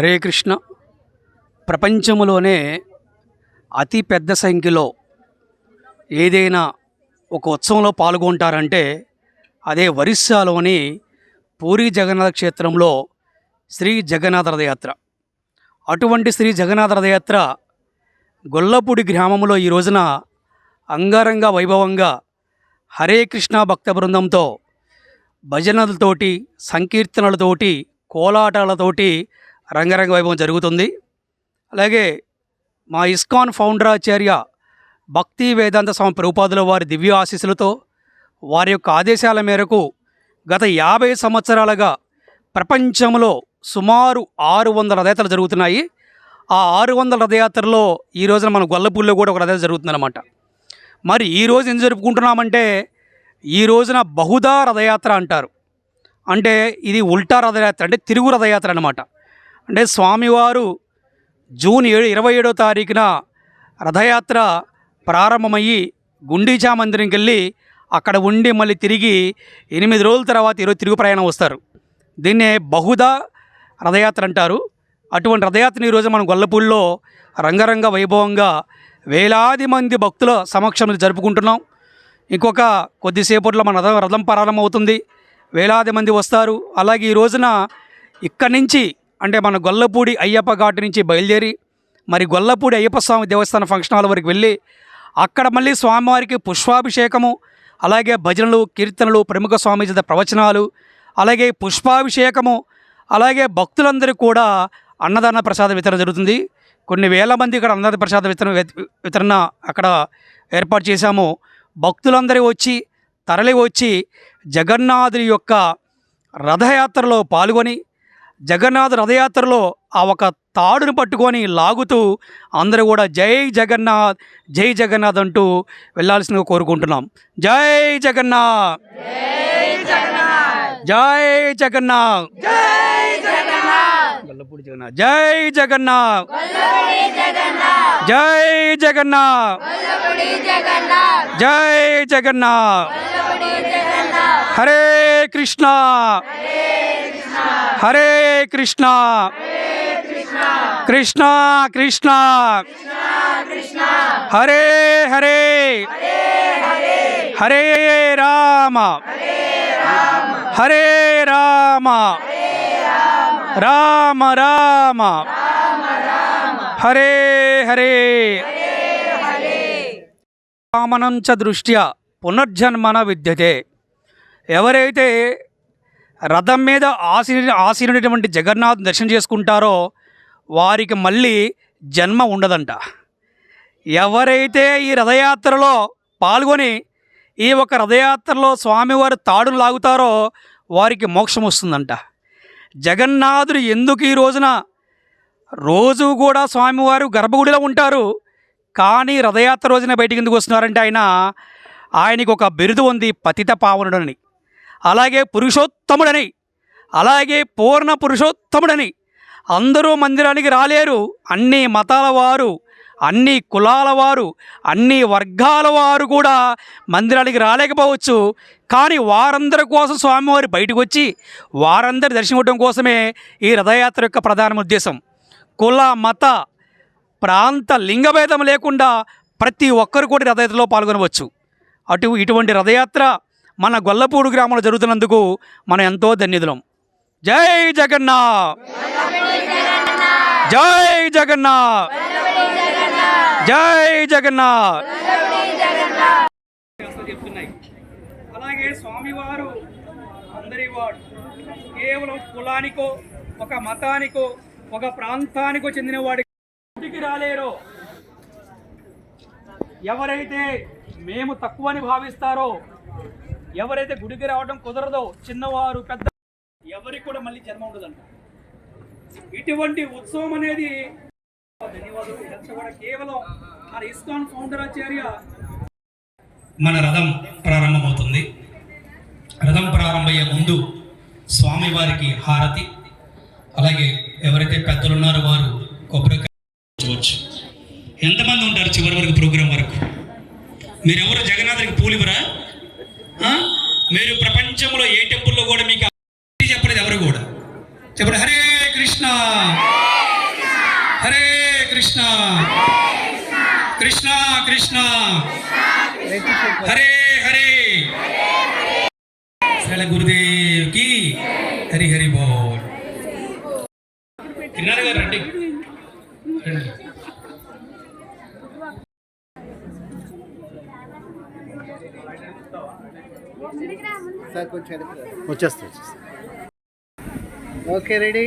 హరే కృష్ణ. ప్రపంచంలోనే అతి పెద్ద సంఖ్యలో ఏదైనా ఒక ఉత్సవంలో పాల్గొంటారంటే అదే ఒరిస్సాలోని పూరీ జగన్నాథ క్షేత్రంలో శ్రీ జగన్నాథ రథయాత్ర. అటువంటి శ్రీ జగన్నాథ రథయాత్ర గొల్లపూడి గ్రామంలో ఈ రోజున అంగరంగ వైభవంగా హరే కృష్ణ భక్త బృందంతో భజనలతోటి, సంకీర్తనలతోటి, కోలాటాలతోటి రంగరంగ వైభవం జరుగుతుంది. అలాగే మా ఇస్కాన్ ఫౌండరాచార్య భక్తి వేదాంత స్వామి ప్రభుపాదుల వారి దివ్య ఆశీస్సులతో వారి యొక్క ఆదేశాల మేరకు గత 50 సంవత్సరాలుగా ప్రపంచంలో సుమారు 600 రథయాత్రలు జరుగుతున్నాయి. ఆ 600 రథయాత్రలో ఈ రోజున మన గొల్లపూడిలో కూడా ఒక రథయాత్ర జరుగుతుందన్నమాట. మరి ఈరోజు ఏం జరుపుకుంటున్నామంటే ఈ రోజున బహుదా రథయాత్ర అంటారు. అంటే ఇది ఉల్టా రథయాత్ర, అంటే తిరుగు రథయాత్ర అన్నమాట. అంటే స్వామివారు జూన్ 27వ తారీఖున రథయాత్ర ప్రారంభమయ్యి గుండీచా మందిరంకి వెళ్ళి అక్కడ ఉండి మళ్ళీ తిరిగి 8 రోజుల తర్వాత ఈరోజు తిరుగు ప్రయాణం వస్తారు. దీన్నే బహుదా రథయాత్ర అంటారు. అటువంటి రథయాత్రని ఈరోజు మనం గొల్లపూడిలో రంగరంగ వైభవంగా వేలాది మంది భక్తుల సమక్షంలో జరుపుకుంటున్నాం. ఇంకొక కొద్దిసేపట్లో మన రథం ప్రారంభమవుతుంది. వేలాది మంది వస్తారు. అలాగే ఈ రోజున ఇక్కడి నుంచి అంటే మన గొల్లపూడి అయ్యప్ప ఘాటు నుంచి బయలుదేరి మరి గొల్లపూడి అయ్యప్ప స్వామి దేవస్థాన ఫంక్షన్ హాల్ వరకు వెళ్ళి అక్కడ మళ్ళీ స్వామివారికి పుష్పాభిషేకము, అలాగే భజనలు, కీర్తనలు, ప్రముఖ స్వామీజీ ప్రవచనాలు, అలాగే పుష్పాభిషేకము, అలాగే భక్తులందరికీ కూడా అన్నదాన ప్రసాద వితరణ జరుగుతుంది. కొన్ని వేల మంది ఇక్కడ అన్నదాన ప్రసాద వితరణ అక్కడ ఏర్పాటు చేశాము. భక్తులందరూ వచ్చి తరలి వచ్చి జగన్నాథుని యొక్క రథయాత్రలో పాల్గొని జగన్నాథ రథయాత్రలో ఆ ఒక తాడును పట్టుకొని లాగుతూ అందరూ కూడా జై జగన్నాథ్ జై జగన్నాథ్ అంటూ వెళ్ళాల్సిందిగా కోరుకుంటున్నాం. జై జగన్నాథ్, జై జగన్నాథ్, గొల్లపూడి జగన్నాథ్, జై జగన్నాథ్, జై జగన్నాథ్, జై జగన్నాథ్. హరే కృష్ణ, హరే కృష్ణ, కృష్ణ కృష్ణ, హరే హరే, హరే రామ, హరే రామ, రామ రామ, హరే హరే. కామనంచ దృష్ట్యా పునర్జన్మన విద్యతే. ఎవరైతే రథం మీద ఆసీనుడైనటువంటి జగన్నాథ్ దర్శనం చేసుకుంటారో వారికి మళ్ళీ జన్మ ఉండదంట. ఎవరైతే ఈ రథయాత్రలో పాల్గొని ఈ ఒక రథయాత్రలో స్వామివారి తాడును లాగుతారో వారికి మోక్షం వస్తుందంట. జగన్నాథుడు ఎందుకు ఈ రోజున రోజు కూడా స్వామివారు గర్భగుడిలో ఉంటారు, కానీ రథయాత్ర రోజున బయటికి ఎందుకు వస్తున్నారంటే ఆయనకు ఒక బిరుదు ఉంది, పతిత పావనుడని, అలాగే పురుషోత్తముడని, అలాగే పూర్ణ పురుషోత్తముడని. అందరూ మందిరానికి రాలేరు. అన్ని మతాల వారు, అన్ని కులాల వారు, అన్ని వర్గాల వారు కూడా మందిరానికి రాలేకపోవచ్చు. కానీ వారందరి కోసం స్వామివారి బయటకు వచ్చి వారందరి దర్శనం ఇవ్వడం కోసమే ఈ రథయాత్ర యొక్క ప్రధాన ఉద్దేశం. కుల, మత, ప్రాంత, లింగభేదం లేకుండా ప్రతి ఒక్కరు కూడా రథయాత్రలో పాల్గొనవచ్చు. ఇటువంటి రథయాత్ర మన గొల్లపూడి గ్రామంలో జరుగుతున్నందుకు మనం ఎంతో ధన్యతులం. జై జగన్నాథ్, జై జగన్నాథ్, జై జగన్నాథ్. చెప్తున్నాయి. అలాగే స్వామివారు అందరి వాడు, కేవలం కులానికో, ఒక మతానికో, ఒక ప్రాంతానికో చెందిన వాడికి రాలేరో, ఎవరైతే మేము తక్కువని భావిస్తారో, ఎవరైతే గుడికి రావడం కుదరదో, చిన్నవారు పెద్ద ఎవరికి కూడా మళ్ళీ జన్మ ఉండదంట. ఇటువంటి ఉత్సవం అనేది ధన్యవాదాలు. ఇదంతా కూడా కేవలం మన ఇస్కాన్ ఫౌండరాచార్య. మన రథం ప్రారంభమవుతుంది. రథం ప్రారంభమయ్యే ముందు స్వామివారికి హారతి, అలాగే ఎవరైతే పెద్దలు ఉన్నారో వారు కొబ్బరికాయ చూడవచ్చు. ఎంతమంది ఉంటారు చివరి వరకు ప్రోగ్రాం వరకు? మీరెవరు జగన్నాథునికి పూలివరా? మీరు ప్రపంచంలో ఏ టెంపుల్లో కూడా మీకు చెప్పలేదు ఎవరు కూడా చెప్పండి. హరే కృష్ణ, కృష్ణ కృష్ణ కృష్ణ హరే హరే శ్రీల గురుదేవ్ కి హరి హరి బోల్. తిన్నారు గారు రండి రండి. వచ్చేస్తా. Okay, ready.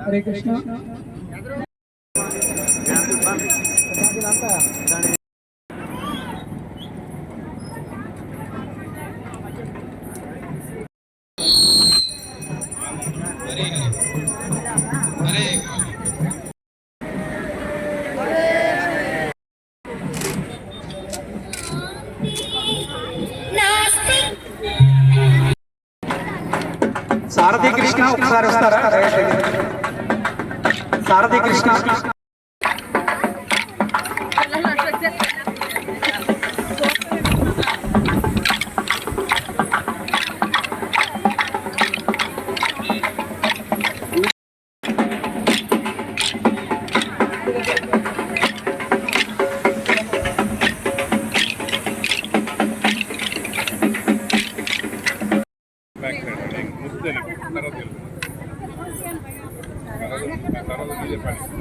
హరే కృష్ణ. సారథి కృష్ణ ఒకసారి వస్తారా? సారథి కృష్ణ. చెప్పండి.